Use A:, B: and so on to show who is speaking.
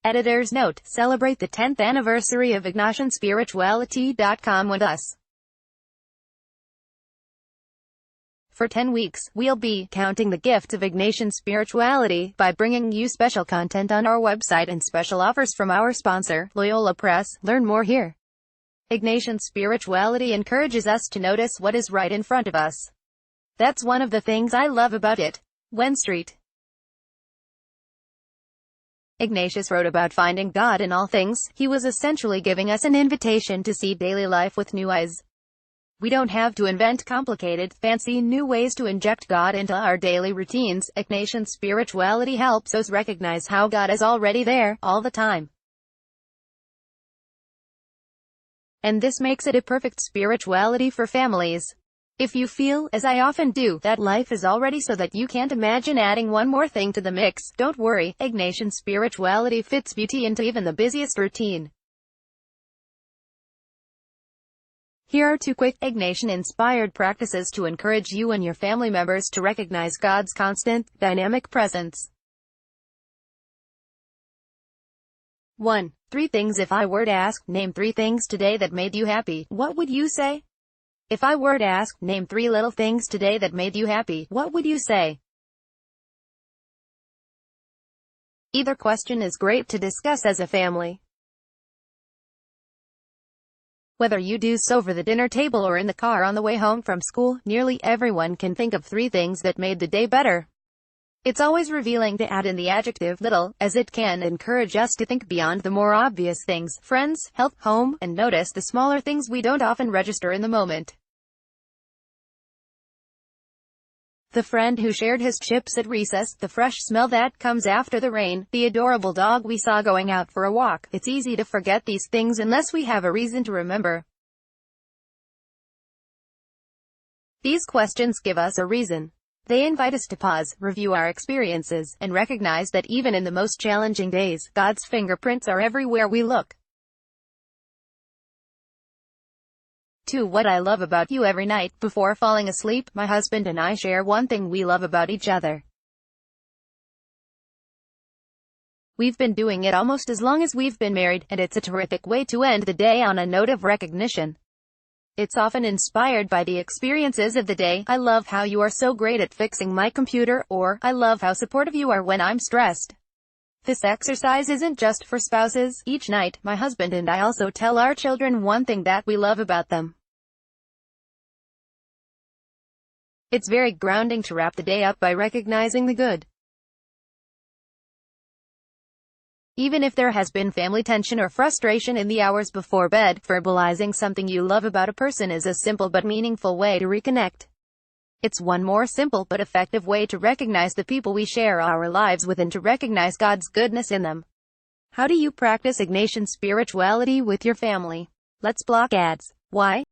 A: Editor's note: celebrate the 10th anniversary of Ignatian Spirituality.com with us. For 10 weeks, we'll be counting the gifts of Ignatian spirituality by bringing you special content on our website and special offers from our sponsor, Loyola Press. Learn more here. Ignatian spirituality encourages us to notice what is right in front of us. That's one of the things I love about it. Street. Ignatius wrote about finding God in all things. He was essentially giving us an invitation to see daily life with new eyes. We don't have to invent complicated, fancy new ways to inject God into our daily routines. Ignatian spirituality helps us recognize how God is already there, all the time. And this makes it a perfect spirituality for families. If you feel, as I often do, that life is already so that you can't imagine adding one more thing to the mix, don't worry. Ignatian spirituality fits beauty into even the busiest routine. Here are 2 quick, Ignatian-inspired practices to encourage you and your family members to recognize God's constant, dynamic presence. 1. 3 things. If I were to ask, name 3 things today that made you happy, what would you say? If I were to ask, name 3 little things today that made you happy, what would you say? Either question is great to discuss as a family. Whether you do so over the dinner table or in the car on the way home from school, nearly everyone can think of 3 things that made the day better. It's always revealing to add in the adjective little, as it can encourage us to think beyond the more obvious things, friends, health, home, and notice the smaller things we don't often register in the moment. The friend who shared his chips at recess, the fresh smell that comes after the rain, the adorable dog we saw going out for a walk. It's easy to forget these things unless we have a reason to remember. These questions give us a reason. They invite us to pause, review our experiences, and recognize that even in the most challenging days, God's fingerprints are everywhere we look. 2. What I love about you. Every night, before falling asleep, my husband and I share one thing we love about each other. We've been doing it almost as long as we've been married, and it's a terrific way to end the day on a note of recognition. It's often inspired by the experiences of the day. I love how you are so great at fixing my computer, or, I love how supportive you are when I'm stressed. This exercise isn't just for spouses. Each night, my husband and I also tell our children one thing that we love about them. It's very grounding to wrap the day up by recognizing the good. Even if there has been family tension or frustration in the hours before bed, verbalizing something you love about a person is a simple but meaningful way to reconnect. It's one more simple but effective way to recognize the people we share our lives with and to recognize God's goodness in them. How do you practice Ignatian spirituality with your family? Let's block ads. Why?